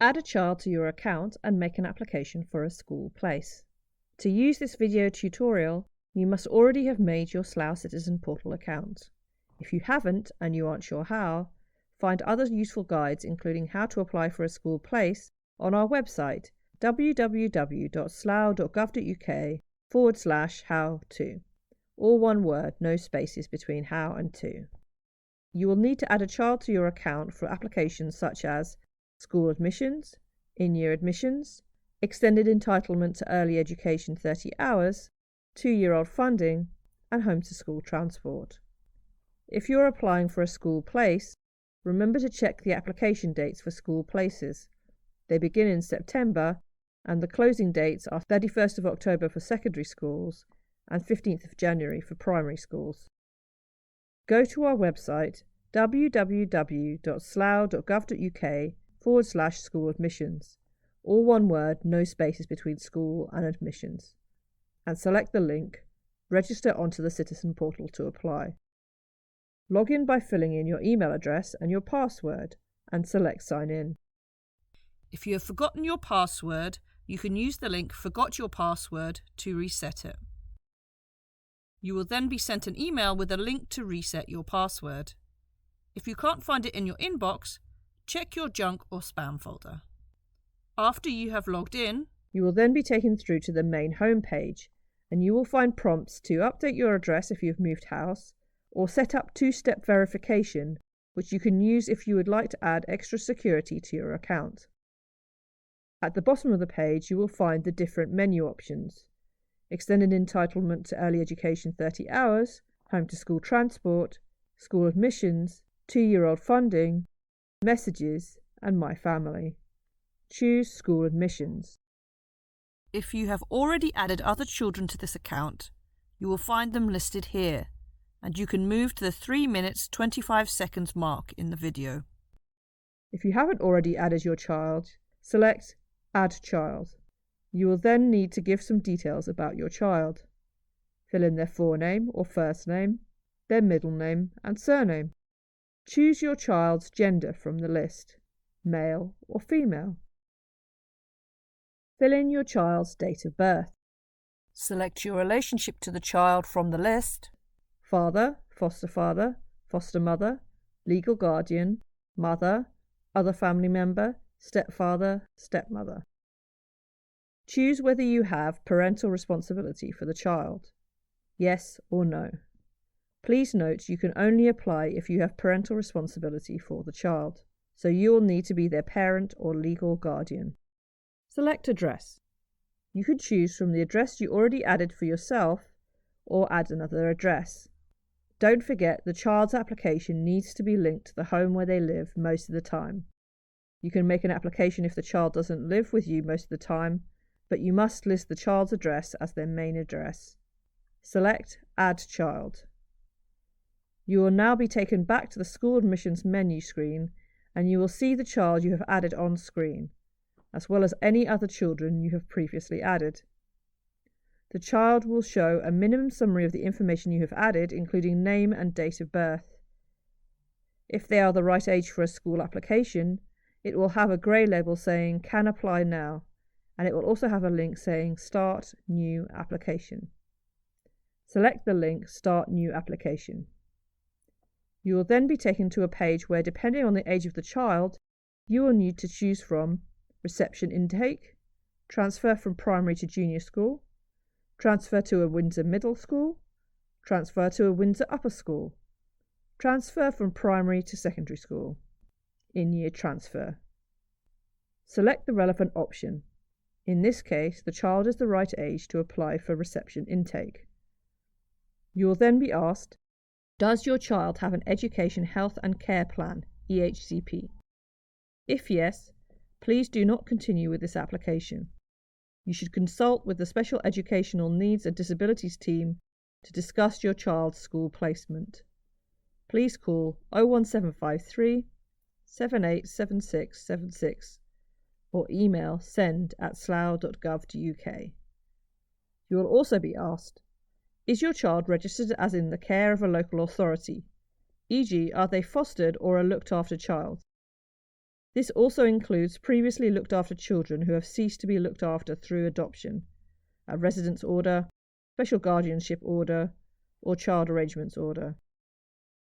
Add a child to your account and make an application for a school place. To use this video tutorial, you must already have made your Slough Citizen Portal account. If you haven't and you aren't sure how, find other useful guides including how to apply for a school place on our website www.slough.gov.uk/how-to. All one word, no spaces between how and to. You will need to add a child to your account for applications such as school admissions, in-year admissions, extended entitlement to early education 30 hours, 2-year-old funding, and home to school transport. If you're applying for a school place, remember to check the application dates for school places. They begin in September, and the closing dates are 31st of October for secondary schools and 15th of January for primary schools. Go to our website www.slough.gov.uk/school admissions, all one word, no spaces between school and admissions, and select the link Register onto the Citizen Portal to apply. Log in by filling in your email address and your password and select Sign In. If you have forgotten your password, you can use the link Forgot Your Password to reset it. You will then be sent an email with a link to reset your password. If you can't find it in your inbox, check your junk or spam folder. After you have logged in, you will then be taken through to the main home page, and you will find prompts to update your address if you've moved house, or set up two-step verification, which you can use if you would like to add extra security to your account. At the bottom of the page, you will find the different menu options: extended entitlement to early education 30 hours, home to school transport, school admissions, 2-year-old funding, messages, and My Family. Choose School Admissions. If you have already added other children to this account, you will find them listed here, and you can move to the 3 minutes 25 seconds mark in the video. If you haven't already added your child, select Add Child. You will then need to give some details about your child. Fill in their forename or first name, their middle name and surname. Choose your child's gender from the list, male or female. Fill in your child's date of birth. Select your relationship to the child from the list: father, foster mother, legal guardian, mother, other family member, stepfather, stepmother. Choose whether you have parental responsibility for the child, yes or no. Please note you can only apply if you have parental responsibility for the child, so you will need to be their parent or legal guardian. Select address. You can choose from the address you already added for yourself or add another address. Don't forget the child's application needs to be linked to the home where they live most of the time. You can make an application if the child doesn't live with you most of the time, but you must list the child's address as their main address. Select Add Child. You will now be taken back to the school admissions menu screen, and you will see the child you have added on screen, as well as any other children you have previously added. The child will show a minimum summary of the information you have added, including name and date of birth. If they are the right age for a school application, it will have a grey label saying Can Apply Now, and it will also have a link saying Start New Application. Select the link Start New Application. You will then be taken to a page where, depending on the age of the child, you will need to choose from reception intake, transfer from primary to junior school, transfer to a Windsor Middle School, transfer to a Windsor Upper School, transfer from primary to secondary school, in-year transfer. Select the relevant option. In this case, the child is the right age to apply for reception intake. You will then be asked, does your child have an Education Health and Care Plan, EHCP? If yes, please do not continue with this application. You should consult with the Special Educational Needs and Disabilities team to discuss your child's school placement. Please call 01753 787676 or email send@slough.gov.uk. You will also be asked, is your child registered as in the care of a local authority, e.g. are they fostered or a looked after child? This also includes previously looked after children who have ceased to be looked after through adoption, a residence order, special guardianship order, or child arrangements order.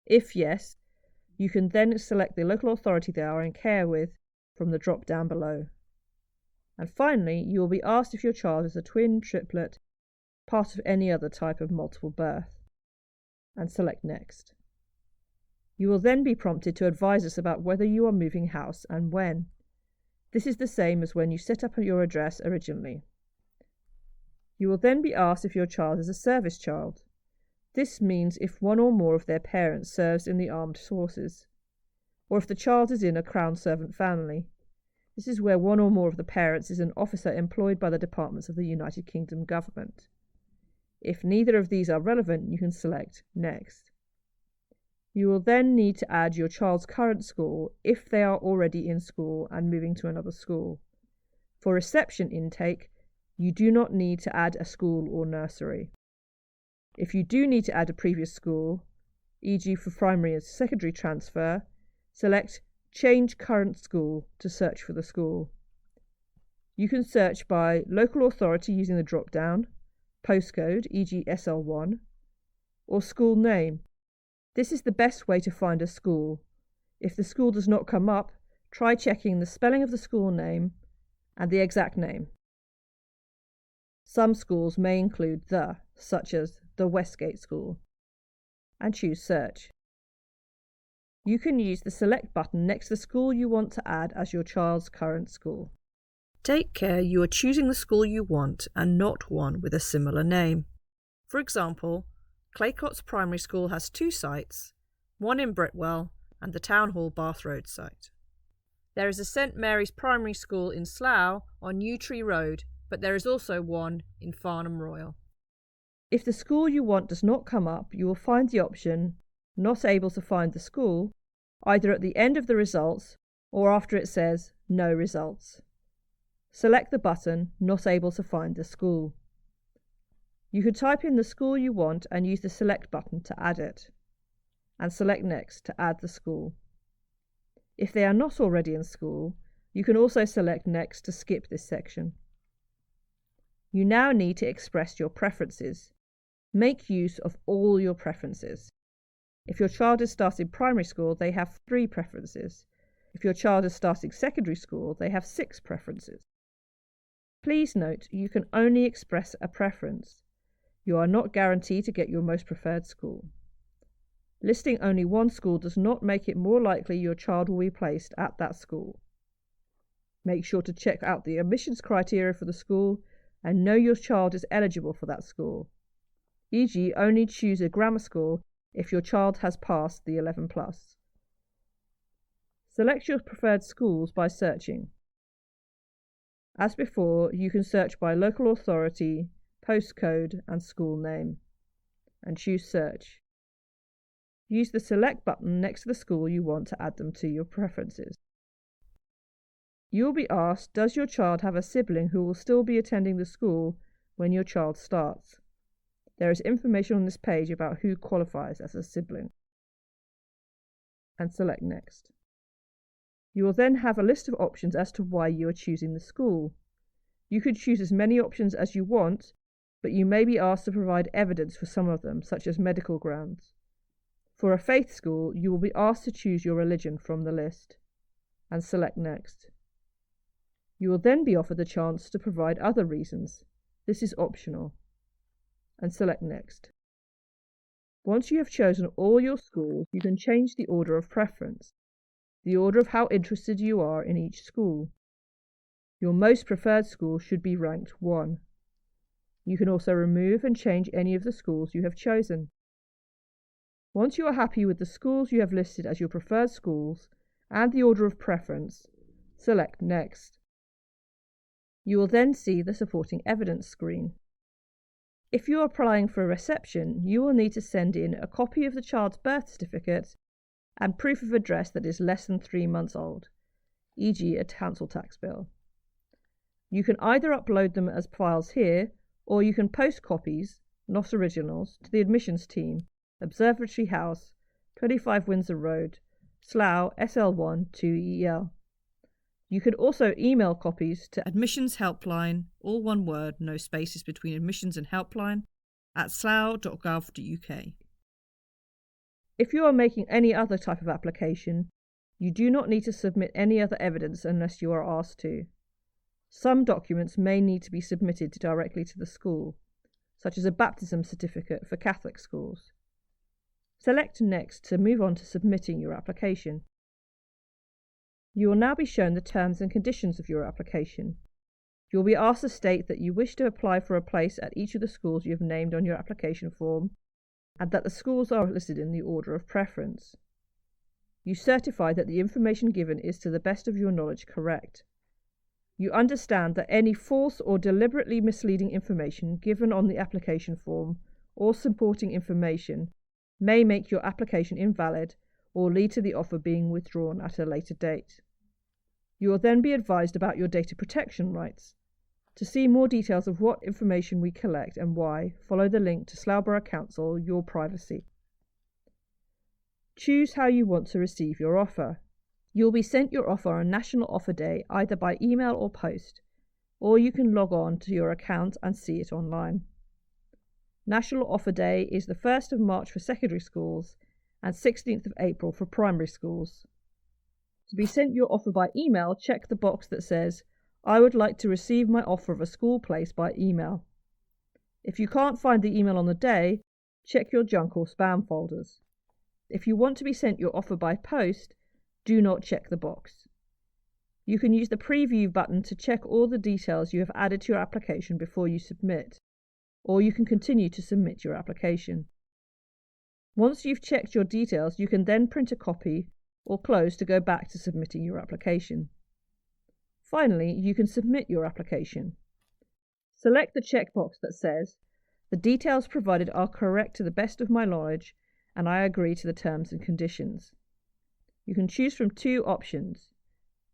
If yes, you can then select the local authority they are in care with from the drop down below. And finally, you will be asked if your child is a twin, triplet, part of any other type of multiple birth, and select Next. You will then be prompted to advise us about whether you are moving house and when. This is the same as when you set up your address originally. You will then be asked if your child is a service child. This means if one or more of their parents serves in the armed forces, or if the child is in a Crown servant family. This is where one or more of the parents is an officer employed by the departments of the United Kingdom government. If neither of these are relevant, you can select Next. You will then need to add your child's current school if they are already in school and moving to another school. For reception intake, you do not need to add a school or nursery. If you do need to add a previous school, e.g. for primary and secondary transfer, select Change Current School to search for the school. You can search by local authority using the drop-down, postcode, e.g. SL1, or school name. This is the best way to find a school. If the school does not come up, try checking the spelling of the school name and the exact name. Some schools may include the, such as the Westgate School, and choose Search. You can use the Select button next to the school you want to add as your child's current school. Take care you are choosing the school you want and not one with a similar name. For example, Claycott's Primary School has 2 sites, one in Britwell and the Town Hall Bath Road site. There is a St Mary's Primary School in Slough on New Tree Road, but there is also one in Farnham Royal. If the school you want does not come up, you will find the option Not able to find the school either at the end of the results or after it says No results. Select the button Not able to find the school. You could type in the school you want and use the Select button to add it, and select Next to add the school. If they are not already in school, you can also select Next to skip this section. You now need to express your preferences. Make use of all your preferences. If your child is starting primary school, they have 3 preferences. If your child is starting secondary school, they have 6 preferences. Please note you can only express a preference. You are not guaranteed to get your most preferred school. Listing only one school does not make it more likely your child will be placed at that school. Make sure to check out the admissions criteria for the school and know your child is eligible for that school. E.g., only choose a grammar school if your child has passed the 11+. Select your preferred schools by searching. As before, you can search by local authority, postcode and school name, and choose Search. Use the Select button next to the school you want to add them to your preferences. You will be asked, does your child have a sibling who will still be attending the school when your child starts? There is information on this page about who qualifies as a sibling. And select Next. You will then have a list of options as to why you are choosing the school. You could choose as many options as you want, but you may be asked to provide evidence for some of them, such as medical grounds. For a faith school, you will be asked to choose your religion from the list, and select Next. You will then be offered the chance to provide other reasons. This is optional, and select Next. Once you have chosen all your schools, you can change the order of preference, the order of how interested you are in each school. Your most preferred school should be ranked 1. You can also remove and change any of the schools you have chosen. Once you are happy with the schools you have listed as your preferred schools and the order of preference, select Next. You will then see the supporting evidence screen. If you are applying for a reception, you will need to send in a copy of the child's birth certificate and proof of address that is less than 3 months old, e.g. a council tax bill. You can either upload them as files here, or you can post copies, not originals, to the admissions team, Observatory House, 25 Windsor Road, Slough, SL1 2EL. You can also email copies to Admissions Helpline, all one word, no spaces between admissions and helpline, at slough.gov.uk. If you are making any other type of application, you do not need to submit any other evidence unless you are asked to. Some documents may need to be submitted directly to the school, such as a baptism certificate for Catholic schools. Select Next to move on to submitting your application. You will now be shown the terms and conditions of your application. You will be asked to state that you wish to apply for a place at each of the schools you have named on your application form, and that the schools are listed in the order of preference. You certify that the information given is to the best of your knowledge correct. You understand that any false or deliberately misleading information given on the application form or supporting information may make your application invalid or lead to the offer being withdrawn at a later date. You will then be advised about your data protection rights. To see more details of what information we collect and why, follow the link to Slough Borough Council Your Privacy. Choose how you want to receive your offer. You will be sent your offer on National Offer Day either by email or post, or you can log on to your account and see it online. National Offer Day is the 1st of March for secondary schools and 16th of April for primary schools. To be sent your offer by email, check the box that says, "I would like to receive my offer of a school place by email." If you can't find the email on the day, check your junk or spam folders. If you want to be sent your offer by post, do not check the box. You can use the preview button to check all the details you have added to your application before you submit, or you can continue to submit your application. Once you've checked your details, you can then print a copy or close to go back to submitting your application. Finally, you can submit your application. Select the checkbox that says, "The details provided are correct to the best of my knowledge, and I agree to the terms and conditions." You can choose from two options.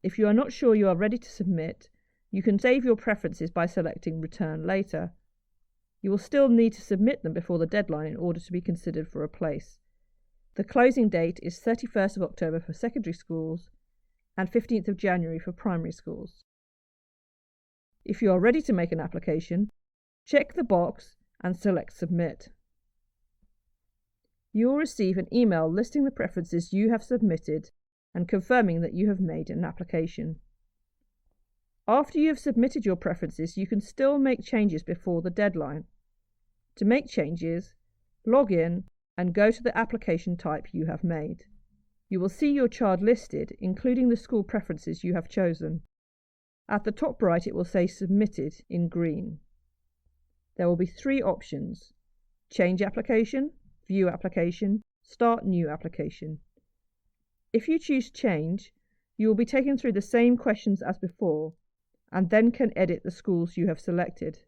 If you are not sure you are ready to submit, you can save your preferences by selecting Return Later. You will still need to submit them before the deadline in order to be considered for a place. The closing date is 31st of October for secondary schools and 15th of January for primary schools. If you are ready to make an application, check the box and select Submit. You will receive an email listing the preferences you have submitted and confirming that you have made an application. After you have submitted your preferences, you can still make changes before the deadline. To make changes, log in and go to the application type you have made. You will see your child listed, including the school preferences you have chosen. At the top right, it will say Submitted in green. There will be three options: Change Application, View Application, Start New Application. If you choose Change, you will be taken through the same questions as before, and then can edit the schools you have selected.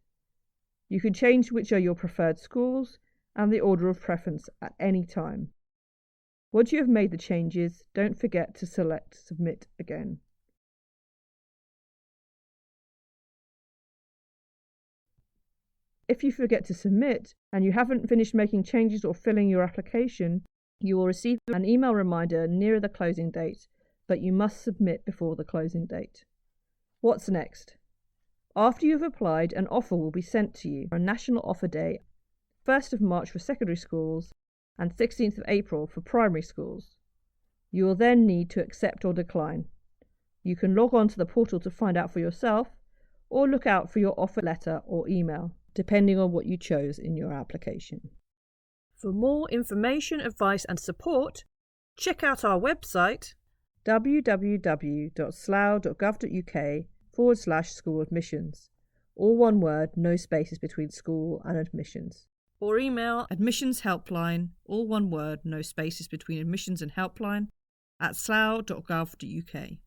You can change which are your preferred schools and the order of preference at any time. Once you have made the changes, don't forget to select Submit again. If you forget to submit and you haven't finished making changes or filling your application, you will receive an email reminder nearer the closing date, but you must submit before the closing date. What's next? After you've applied, an offer will be sent to you on National Offer Day, 1st of March for secondary schools and 16th of April for primary schools. You will then need to accept or decline. You can log on to the portal to find out for yourself, or look out for your offer letter or email, depending on what you chose in your application. For more information, advice and support, check out our website www.slough.gov.uk/school admissions. All one word, no spaces between school and admissions. Or email Admissions Helpline, all one word, no spaces between admissions and helpline, at slough.gov.uk.